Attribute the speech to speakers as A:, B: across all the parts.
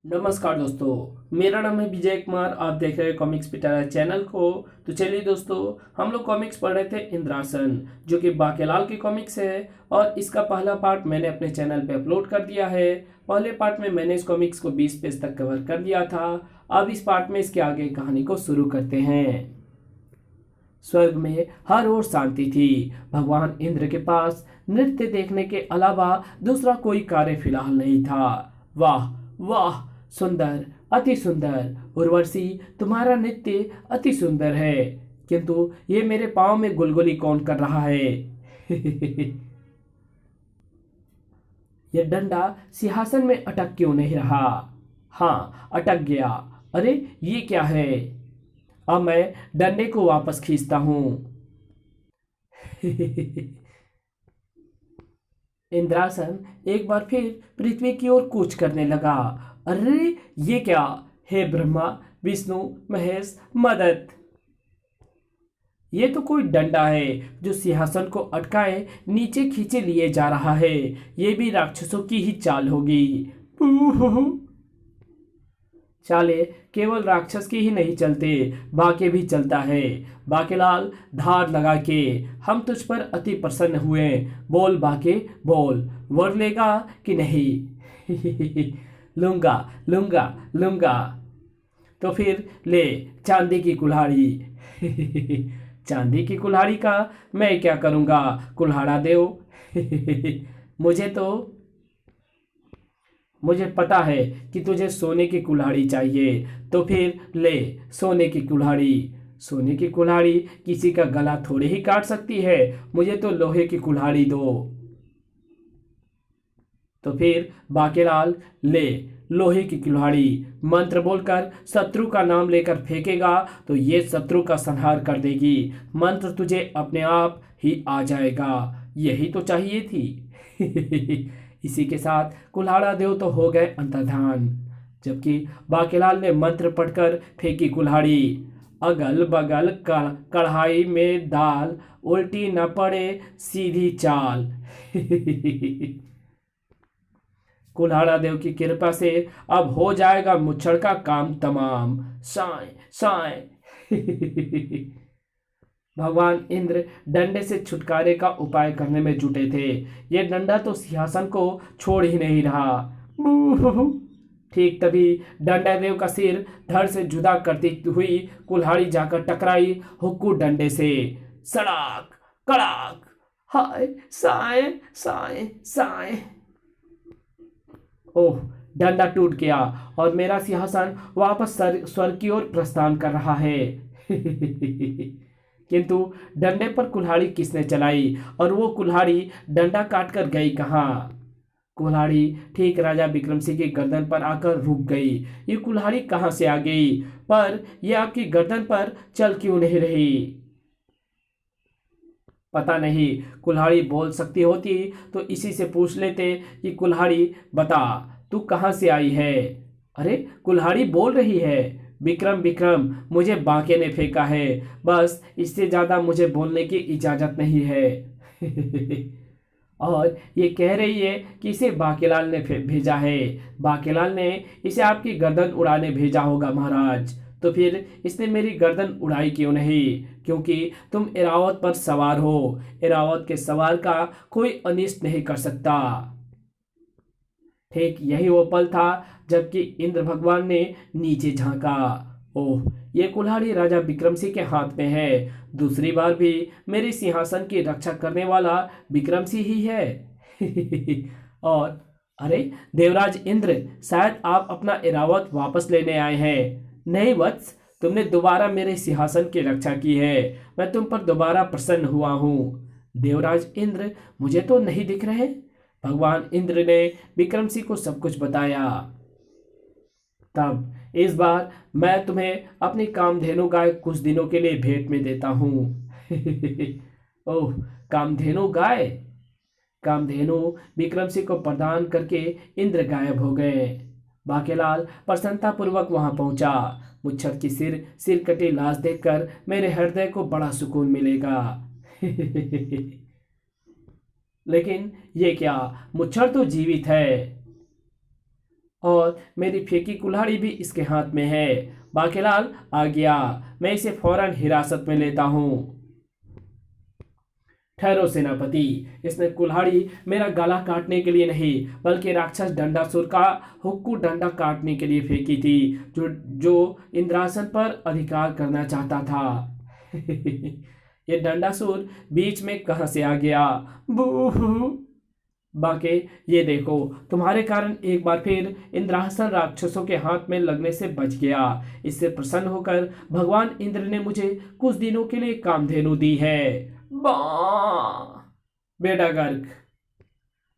A: नमस्कार दोस्तों, मेरा नाम है विजय कुमार। आप देख रहे हैं कॉमिक्स पिटारा चैनल को। तो चलिए दोस्तों, हम लोग कॉमिक्स पढ़ रहे थे इंद्रासन, जो कि बाकेलाल की कॉमिक्स है। और इसका पहला पार्ट मैंने अपने चैनल पे अपलोड कर दिया है। पहले पार्ट में मैंने इस कॉमिक्स को 20 पेज तक कवर कर दिया था। अब इस पार्ट में इसके आगे कहानी को शुरू करते हैं। स्वर्ग में हर ओर शांति थी। भगवान इंद्र के पास नृत्य देखने के अलावा दूसरा कोई कार्य फिलहाल नहीं था। वाह वाह, सुंदर, अति सुंदर। उर्वशी, तुम्हारा नृत्य अति सुंदर है, किंतु ये मेरे पाँव में गुलगुली कौन कर रहा है? ये डंडा सिंहासन में अटक क्यों नहीं रहा? हाँ, अटक गया। अरे ये क्या है? अब मैं डंडे को वापस खींचता हूं। इंद्रासन एक बार फिर पृथ्वी की ओर कूच करने लगा। अरे ये क्या? हे ब्रह्मा, विष्णु, महेश, मदद! ये तो कोई डंडा है जो सिंहासन को अटकाए नीचे खींचे लिए जा रहा है। ये भी राक्षसों की ही चाल होगी। चाले केवल राक्षस की ही नहीं चलते, बाके भी चलता है। बाकेलाल, धार लगा के, हम तुझ पर अति प्रसन्न हुए। बोल बाके, बोल, वर लेगा कि नहीं? लूंगा लूंगा लूंगा। तो फिर ले चांदी की कुल्हाड़ी। चांदी की कुल्हाड़ी का मैं क्या करूंगा? कुल्हाड़ा देव। मुझे पता है कि तुझे सोने की कुल्हाड़ी चाहिए, तो फिर ले सोने की कुल्हाड़ी। सोने की कुल्हाड़ी किसी का गला थोड़ी ही काट सकती है। मुझे तो लोहे की कुल्हाड़ी दो। तो फिर बाकेलाल, ले लोहे की कुल्हाड़ी। मंत्र बोलकर शत्रु का नाम लेकर फेंकेगा तो ये शत्रु का संहार कर देगी। मंत्र तुझे अपने आप ही आ जाएगा। यही तो चाहिए थी। इसी के साथ कुल्हाड़ा देव तो हो गए अंतर्धान, जबकि बाकेलाल ने मंत्र पढ़कर फेंकी कुल्हाड़ी। अगल बगल कढ़ाई में दाल, उल्टी न पड़े सीधी चाल। कुल्हाड़ा देव की कृपा से अब हो जाएगा मुच्छड़ का काम तमाम। साए साए। भगवान इंद्र डंडे से छुटकारे का उपाय करने में जुटे थे। ये डंडा तो सिंहासन को छोड़ ही नहीं रहा। ठीक तभी डंडा देव का सिर धड़ से जुदा करती हुई कुल्हाड़ी जाकर टकराई हुक्कू डंडे से। सड़ाक, कड़ाक। हाय साए साए साए। ओह, डंडा टूट गया और मेरा सिंहासन वापस स्वर्ग की ओर प्रस्थान कर रहा है। किंतु डंडे पर कुल्हाड़ी किसने चलाई, और वो कुल्हाड़ी डंडा काटकर गई कहाँ? कुल्हाड़ी ठीक राजा विक्रम सिंह की गर्दन पर आकर रुक गई। ये कुल्हाड़ी कहाँ से आ गई? पर यह आपकी गर्दन पर चल क्यों नहीं रही? पता नहीं। कुल्हाड़ी बोल सकती होती तो इसी से पूछ लेते कि कुल्हाड़ी बता, तू कहाँ से आई है? अरे कुल्हाड़ी बोल रही है। विक्रम विक्रम, मुझे बांके ने फेंका है। बस इससे ज्यादा मुझे बोलने की इजाजत नहीं है। और ये कह रही है कि इसे बाकेलाल ने भेजा है। बाकेलाल ने इसे आपकी गर्दन उड़ाने भेजा होगा महाराज। तो फिर इसने मेरी गर्दन उड़ाई क्यों नहीं? क्योंकि तुम इरावत पर सवार हो। इरावत के सवार का कोई अनिष्ट नहीं कर सकता। ठीक यही वो पल था जबकि इंद्र भगवान ने नीचे झांका। ओह, ये कुल्हाड़ी राजा विक्रम सिंह के हाथ में है। दूसरी बार भी मेरे सिंहासन की रक्षा करने वाला विक्रम सिंह ही है। और अरे देवराज इंद्र, शायद आप इरावत इरावत वापस लेने आए हैं। नहीं वत्स, तुमने दोबारा मेरे सिंहासन की रक्षा की है। मैं तुम पर दोबारा प्रसन्न हुआ हूँ। देवराज इंद्र मुझे तो नहीं दिख रहे। भगवान इंद्र ने विक्रम सिंह को सब कुछ बताया। तब इस बार मैं तुम्हें अपनी कामधेनु गाय कुछ दिनों के लिए भेंट में देता हूं। ओह, कामधेनु गाय! कामधेनु विक्रम सिंह को प्रदान करके इंद्र गायब हो गए। बाकेलाल प्रसन्नता पूर्वक वहां पहुंचा। मुच्छर की सिर कटी लाश देखकर मेरे हृदय को बड़ा सुकून मिलेगा। लेकिन ये क्या? मुच्छर तो जीवित है। और मेरी फेंकी कुल्हाड़ी भी इसके हाथ में है। बाकेलाल आ गया, मैं इसे फौरन हिरासत में लेता हूँ। ठहरो सेनापति, इसने कुल्हाड़ी मेरा गला काटने के लिए नहीं बल्कि राक्षस डंडासुर का हुक्कू डंडा काटने के लिए फेंकी थी, जो जो इंद्रासन पर अधिकार करना चाहता था। ये डंडासुर बीच में कहां से आ गया? बू। बाके, ये देखो, तुम्हारे कारण एक बार फिर इंद्रासन राक्षसों के हाथ में लगने से बच गया। इससे प्रसन्न होकर भगवान इंद्र ने मुझे कुछ दिनों के लिए कामधेनु दी है। बा बेटा गर्ग।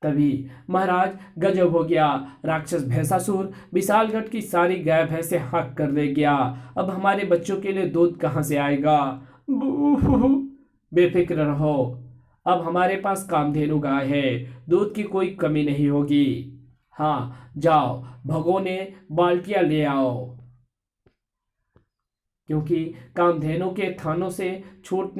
A: तभी महाराज गजब हो गया। राक्षस भैंसासुर विशालगढ़ की सारी गाय भैंसे हक कर ले गया। अब हमारे बच्चों के लिए दूध कहां से आएगा? बू। बेफिक्र रहो, अब हमारे पास कामधेनु गाय है, दूध की कोई कमी नहीं होगी। हाँ, जाओ भगोने बाल्टियां ले आओ, क्योंकि कामधेनु के थानों से छूट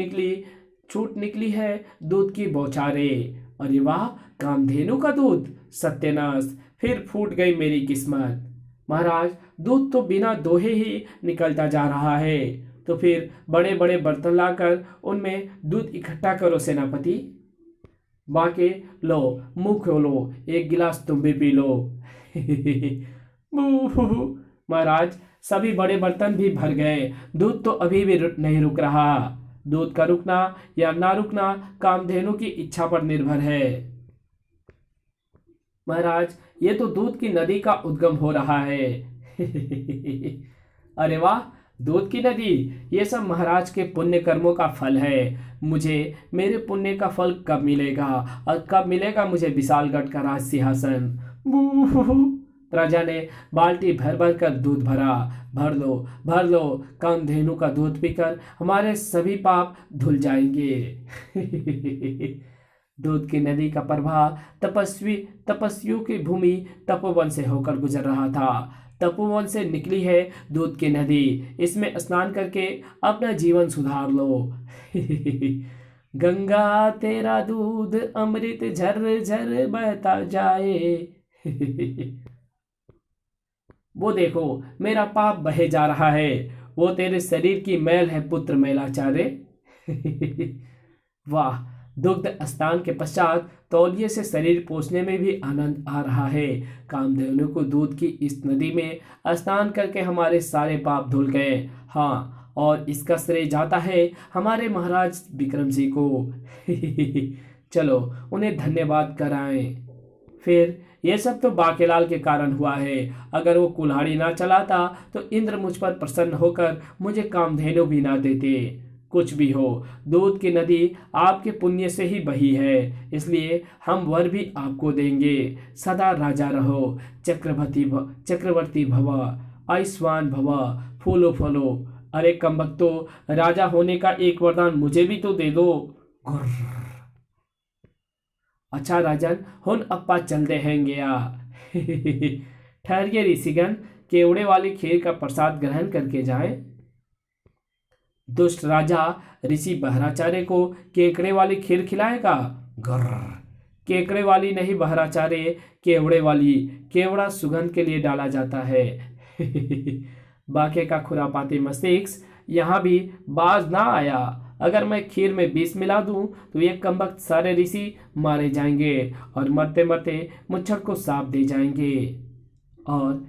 A: निकली है दूध की बौछारें। अरे वाह, कामधेनु का दूध! सत्यानाश, फिर फूट गई मेरी किस्मत। महाराज, दूध तो बिना दोहे ही निकलता जा रहा है। तो फिर बड़े बड़े बर्तन लाकर उनमें दूध इकट्ठा करो सेनापति। बाके, लो मुंह खोलो, एक गिलास तुम भी पी लो। महाराज, सभी बड़े बर्तन भी भर गए, दूध तो अभी भी नहीं रुक रहा। दूध का रुकना या ना रुकना कामधेनु की इच्छा पर निर्भर है। महाराज, ये तो दूध की नदी का उद्गम हो रहा है। अरे वाह, दूध की नदी! ये सब महाराज के पुण्य कर्मों का फल है। मुझे मेरे पुण्य का फल कब मिलेगा, और कब मिलेगा मुझे विशालगढ़ का राज सिंहासन? राजा ने बाल्टी भर भर कर दूध भरा। भर लो, कामधेनु का दूध पीकर हमारे सभी पाप धुल जाएंगे। दूध की नदी का प्रवाह तपस्वियों की भूमि तपोवन से होकर गुजर रहा था। तपोवन से निकली है दूध की नदी, इसमें स्नान करके अपना जीवन सुधार लो। गंगा तेरा दूध अमृत झर झर बहता जाए। वो देखो, मेरा पाप बहे जा रहा है, वो तेरे शरीर की मैल है पुत्र मैलाचार्य। वाह, दुग्ध स्नान के पश्चात तौलिए से शरीर पोंछने में भी आनंद आ रहा है। कामधेनु को दूध की इस नदी में स्नान करके हमारे सारे पाप धुल गए। हाँ, और इसका श्रेय जाता है हमारे महाराज विक्रम सिंह को। चलो उन्हें धन्यवाद कराएं। फिर ये सब तो बाकेलाल के कारण हुआ है। अगर वो कुल्हाड़ी ना चलाता तो इंद्र मुझ पर प्रसन्न होकर मुझे कामधेनु भी ना देते। कुछ भी हो, दूध की नदी आपके पुण्य से ही बही है, इसलिए हम वर भी आपको देंगे। सदा राजा रहो, चक्रवर्ती भव, आयुष्मान भव, फूलो फलो। अरे कमबख्तो, राजा होने का एक वरदान मुझे भी तो दे दो। अच्छा राजन, हुन अप्पा चलते हैं गया। ठहरिए ऋषिगण, केवड़े वाली खीर का प्रसाद ग्रहण करके जाएं। दुष्ट राजा ऋषि बहराचार्य को केकड़े वाली खीर खिलाएगा? गर्र, केकड़े वाली नहीं बहराचार्य, केवड़े वाली। केवड़ा सुगंध के लिए डाला जाता है। बाके का खुरापाती मस्तिष्क यहाँ भी बाज ना आया। अगर मैं खीर में विष मिला दूं तो ये कमबख्त सारे ऋषि मारे जाएंगे और मरते मरते मुच्छर को साप दे जाएंगे। और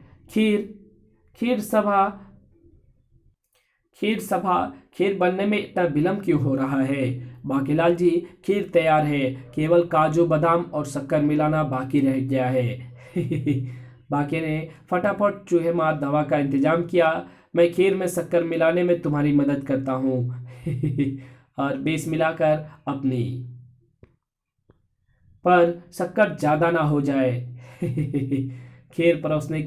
A: खीर बनने में इतना विलंब क्यों हो रहा है? बाकीलाल जी, खीर तैयार है, केवल काजू बादाम और शक्कर मिलाना बाकी रह गया है। बाकी ने फटाफट चूहे मार दवा का इंतजाम किया। मैं खीर में शक्कर मिलाने में तुम्हारी मदद करता हूँ। और विष मिलाकर अपनी, पर शक्कर ज्यादा ना हो जाए। खीर परोसने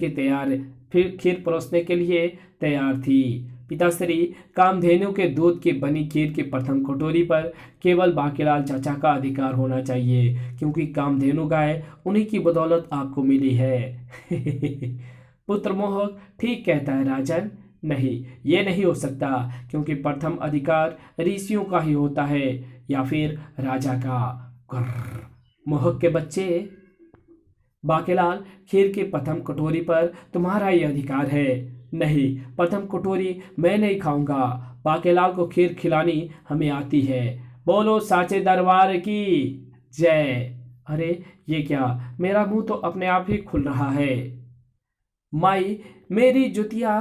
A: के लिए तैयार थी। पिताश्री, कामधेनु के दूध की बनी खीर की प्रथम कटोरी पर केवल बाकीलाल चाचा का अधिकार होना चाहिए, क्योंकि कामधेनु गाय उन्हीं की बदौलत आपको मिली है। पुत्र मोहक ठीक कहता है राजन। नहीं, ये नहीं हो सकता, क्योंकि प्रथम अधिकार ऋषियों का ही होता है या फिर राजा का। मोहक के बच्चे, बाकेलाल, खीर की प्रथम कटोरी पर तुम्हारा ही अधिकार है। नहीं, प्रथम कटोरी मैं नहीं खाऊंगा। बाकेलाल को खीर खिलानी हमें आती है। बोलो साचे दरबार की जय। अरे ये क्या, मेरा मुंह तो अपने आप ही खुल रहा है। माई मेरी जुतिया,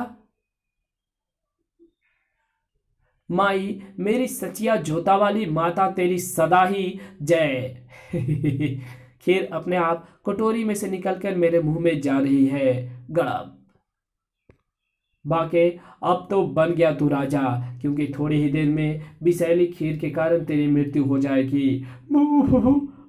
A: माई मेरी सचिया जोता वाली माता तेरी सदा ही जय। खीर अपने आप कटोरी में से निकलकर मेरे मुंह में जा रही है। गड़ब। बाके, अब तो बन गया तू राजा, क्योंकि थोड़ी ही देर में विषैली खीर के कारण तेरी मृत्यु हो जाएगी।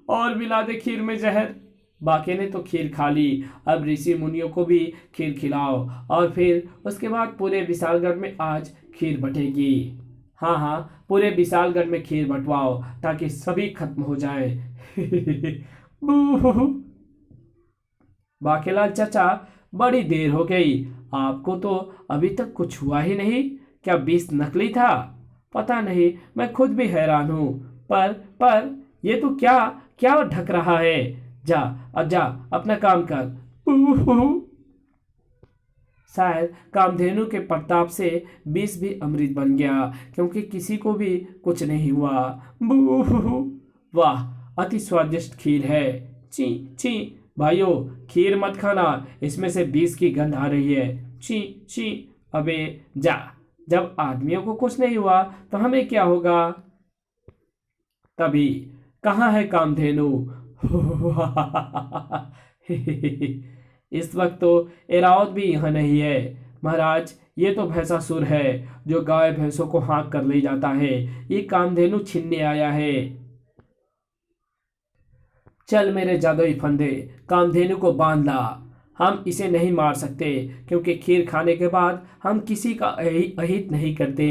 A: और मिला दे खीर में जहर। बाके ने तो खीर खा ली, अब ऋषि मुनियों को भी खीर खिलाओ, और फिर उसके बाद पूरे विशालगढ़ में आज खीर बटेगी। हाँ हाँ, पूरे विशालगढ़ में खीर बंटवाओ ताकि सभी खत्म हो जाए। बाकेलाल चाचा, बड़ी देर हो गई, आपको तो अभी तक कुछ हुआ ही नहीं। क्या विष नकली था? पता नहीं, मैं खुद भी हैरान हूं। पर ये तो क्या क्या ढक रहा है? जा, अब जा, अपना काम कर। शायद कामधेनु के प्रताप से विष भी अमृत बन गया, क्योंकि किसी को भी कुछ नहीं हुआ। वाह, अति स्वादिष्ट खीर है। ची ची, भाइयों, खीर मत खाना, इसमें से विष की गंध आ रही है। ची ची। अबे जा, जब आदमियों को कुछ नहीं हुआ तो हमें क्या होगा? तभी, कहाँ है कामधेनु? इस वक्त तो एरावत भी यहाँ नहीं है। महाराज, ये तो भैंसासुर है जो गाय भैंसों को हाँक कर ले जाता है। ये कामधेनु छीनने आया है। चल मेरे जादुई फंदे, कामधेनु को बांध ला। हम इसे नहीं मार सकते, क्योंकि खीर खाने के बाद हम किसी का अहित नहीं करते।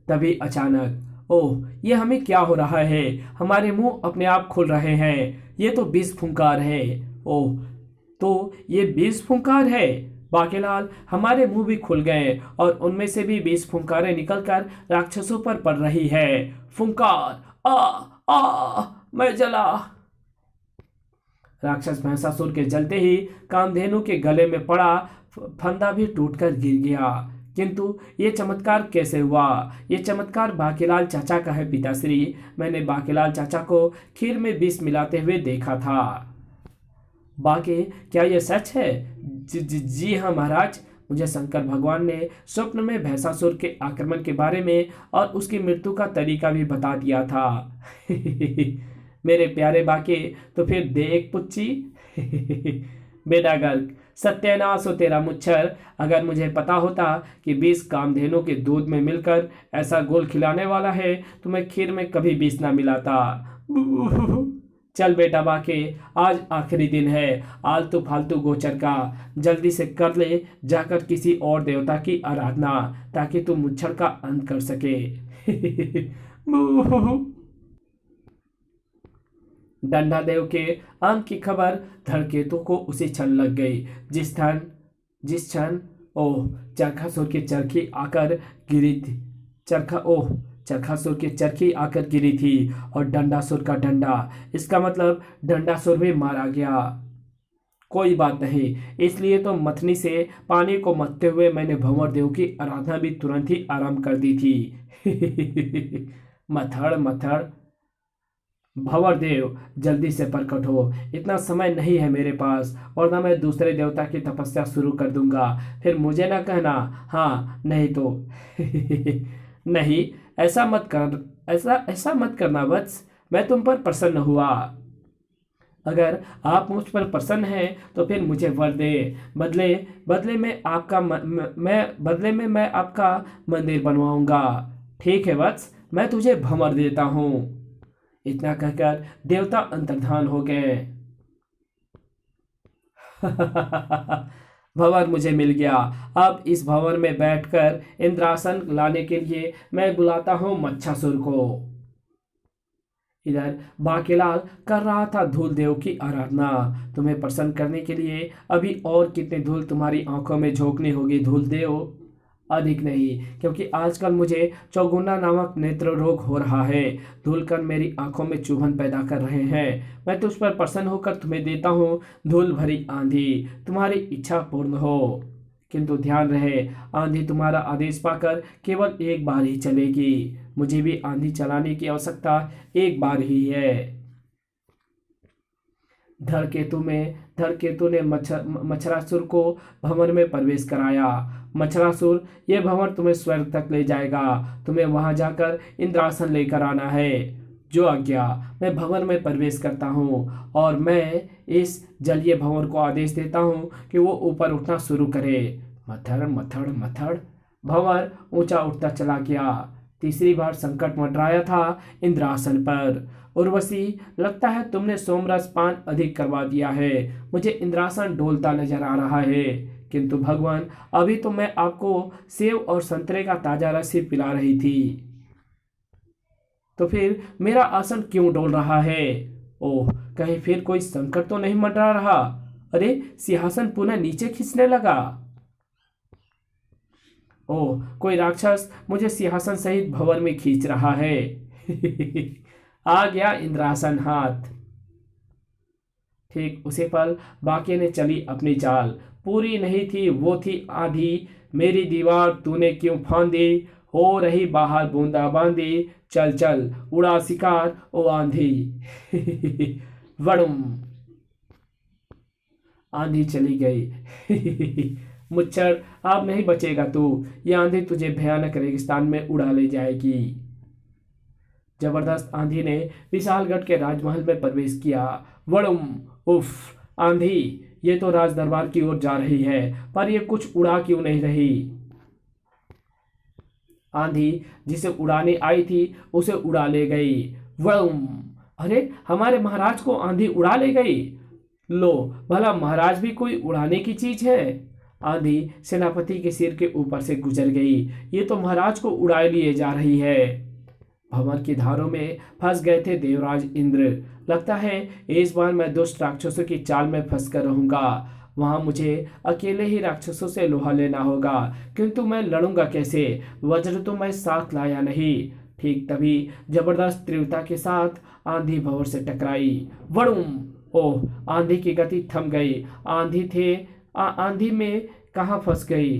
A: तभी अचानक, ओह, ये हमें क्या हो रहा है? हमारे मुंह अपने आप खुल रहे हैं। ये तो विष फुंकार है। ओह, तो ये विष फुंकार है। बाकेलाल, हमारे मुंह भी खुल गए और उनमें से भी विष फुंकारें निकलकर राक्षसों पर पड़ रही है। फुंकार, आ आ, मैं जला। राक्षस भैंसासुर के जलते ही कामधेनु के गले में पड़ा फंदा भी टूटकर गिर गया। किंतु ये चमत्कार कैसे हुआ? ये चमत्कार बाकेलाल चाचा का है पिताश्री। मैंने बाकेलाल चाचा को खीर में विष मिलाते हुए देखा था। बाके, क्या यह सच है? जी हाँ महाराज, मुझे शंकर भगवान ने स्वप्न में भैंसासुर के आक्रमण के बारे में और उसकी मृत्यु का तरीका भी बता दिया था। मेरे प्यारे बाके, तो फिर देख पुच्ची। बेटा गर्ग, सत्यानाश हो तेरा मुच्छर। अगर मुझे पता होता कि विष कामधेनु के दूध में मिलकर ऐसा घोल खिलाने वाला है तो मैं खीर में कभी विष ना मिलाता। चल बेटा बाके, आज आखिरी दिन है आलतू फालतू गोचर का। जल्दी से कर ले जाकर किसी और देवता की आराधना, ताकि तू मुच्छर का अंत कर सके। डंडा देव के अंत की खबर धड़केतु को उसी क्षण लग गई जिस क्षण ओह चरखासुर की चरखी आकर गिरी थी। चरखासुर की चरखी आकर गिरी थी और डंडासुर का डंडा। इसका मतलब डंडासुर भी मारा गया। कोई बात नहीं, इसलिए तो मथनी से पानी को मथते हुए मैंने भंवर देव की आराधना भी तुरंत ही आरंभ कर दी थी। मथड़ मथड़, भंवर देव जल्दी से प्रकट हो। इतना समय नहीं है मेरे पास, वरना मैं दूसरे देवता की तपस्या शुरू कर दूंगा। फिर मुझे ना कहना हाँ नहीं तो। नहीं, ऐसा मत कर, ऐसा मत करना वत्स। मैं तुम पर प्रसन्न हुआ। अगर आप मुझ पर प्रसन्न हैं तो फिर मुझे वर दे। बदले में मैं आपका मंदिर बनवाऊंगा। ठीक है वत्स, मैं तुझे भंवर देता हूँ। इतना कहकर देवता अंतर्धान हो गए। भंवर मुझे मिल गया। अब इस भंवर में बैठकर इंद्रासन लाने के लिए मैं बुलाता हूं मच्छासुर को। इधर बाकेलाल कर रहा था धूल देव की आराधना। तुम्हें प्रसन्न करने के लिए अभी और कितने धूल तुम्हारी आंखों में झोंकनी होगी धूल देव। अधिक नहीं, क्योंकि आजकल मुझे चौगुना नामक नेत्र रोग हो रहा है। धूलकण मेरी आंखों में चुभन पैदा कर रहे हैं। मैं तुझ पर प्रसन्न होकर तुम्हें देता हूँ धूल भरी आंधी, तुम्हारी इच्छा पूर्ण हो। किंतु ध्यान रहे, आंधी तुम्हारा आदेश पाकर केवल एक बार ही चलेगी। मुझे भी आंधी चलाने की आवश्यकता एक बार ही है। धरकेतु ने मच्छरासुर को भंवर में प्रवेश कराया। मच्छरासुर, यह भंवर तुम्हें स्वर्ग तक ले जाएगा। तुम्हें वहां जाकर इंद्रासन लेकर आना है। जो आज्ञा। मैं भंवर में प्रवेश करता हूँ और मैं इस जलीय भंवर को आदेश देता हूँ कि वो ऊपर उठना शुरू करे। मथड़ मथड़ मथड़ भंवर ऊंचा उठता चला गया। तीसरी बार संकट मंडराया था इंद्रासन पर। उर्वशी, लगता है तुमने सोमरस पान अधिक करवा दिया है। मुझे इंद्रासन डोलता नजर आ रहा है। किंतु भगवान, अभी तो मैं आपको सेव और संतरे का ताजा रस ही पिला रही थी, तो फिर मेरा आसन क्यों डोल रहा है? ओह, कहीं फिर कोई संकट तो नहीं मंडरा रहा? अरे, सिंहासन पुनः नीचे खींचने लगा। ओह, कोई राक्षस मुझे सिंहासन सहित भंवर में खींच रहा है। आ गया इंद्रासन हाथ। ठीक उसी पल बाकी ने चली अपनी चाल। पूरी नहीं थी वो थी आंधी, मेरी दीवार तूने क्यों फांदी। हो रही बाहर बूंदाबांदी, चल चल उड़ा शिकार ओ आंधी। वड़ुम, आंधी चली गई। मुच्छर, अब नहीं बचेगा तू। ये आंधी तुझे भयानक रेगिस्तान में उड़ा ले जाएगी। जबरदस्त आंधी ने विशालगढ़ के राजमहल में प्रवेश किया। वड़ुम, उफ, आंधी ये तो राज दरबार की ओर जा रही है, पर ये कुछ उड़ा क्यों नहीं रही? आंधी जिसे उड़ाने आई थी उसे उड़ा ले गई। वड़ुम, अरे, हमारे महाराज को आंधी उड़ा ले गई। लो, भला महाराज भी कोई उड़ाने की चीज है? आंधी सेनापति के सिर के ऊपर से गुजर गई। ये तो महाराज को उड़ाए लिए जा रही है। भंवर की धारों में फंस गए थे देवराज इंद्र। लगता है इस बार मैं दुष्ट राक्षसों की चाल में फंस कर रहूंगा। वहां मुझे अकेले ही राक्षसों से लोहा लेना होगा, किंतु मैं लड़ूंगा कैसे? वज्र तो मैं साथ लाया नहीं। ठीक तभी जबरदस्त तीव्रता के साथ आंधी भंवर से टकराई। वड़ुम, ओह, आंधी की गति थम गई। आंधी में कहाँ फंस गई?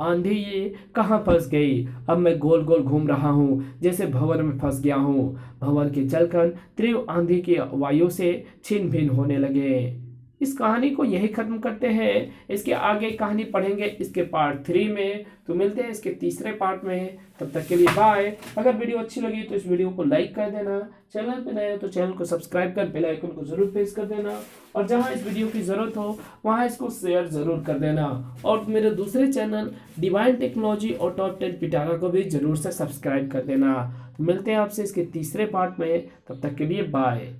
A: आंधी ये कहाँ फंस गई? अब मैं गोल गोल घूम रहा हूँ, जैसे भंवर में फंस गया हूँ। भंवर के जलकण तीव्र आंधी की वायु से छिन्न भिन्न होने लगे। इस कहानी को यही खत्म करते हैं। इसके आगे कहानी पढ़ेंगे इसके पार्ट 3 में। तो मिलते हैं इसके तीसरे पार्ट में। तब तक के लिए बाय। अगर वीडियो अच्छी लगी तो इस वीडियो को लाइक कर देना। चैनल पे नए हो तो चैनल को सब्सक्राइब कर बेल आइकन को जरूर प्रेस कर देना। और जहां इस वीडियो की जरूरत हो वहां इसको शेयर जरूर कर देना। और मेरे दूसरे चैनल डिवाइन टेक्नोलॉजी और टॉप 10 पिटारा को भी जरूर से सब्सक्राइब कर देना। मिलते हैं आपसे इसके तीसरे पार्ट में। तब तक के लिए बाय।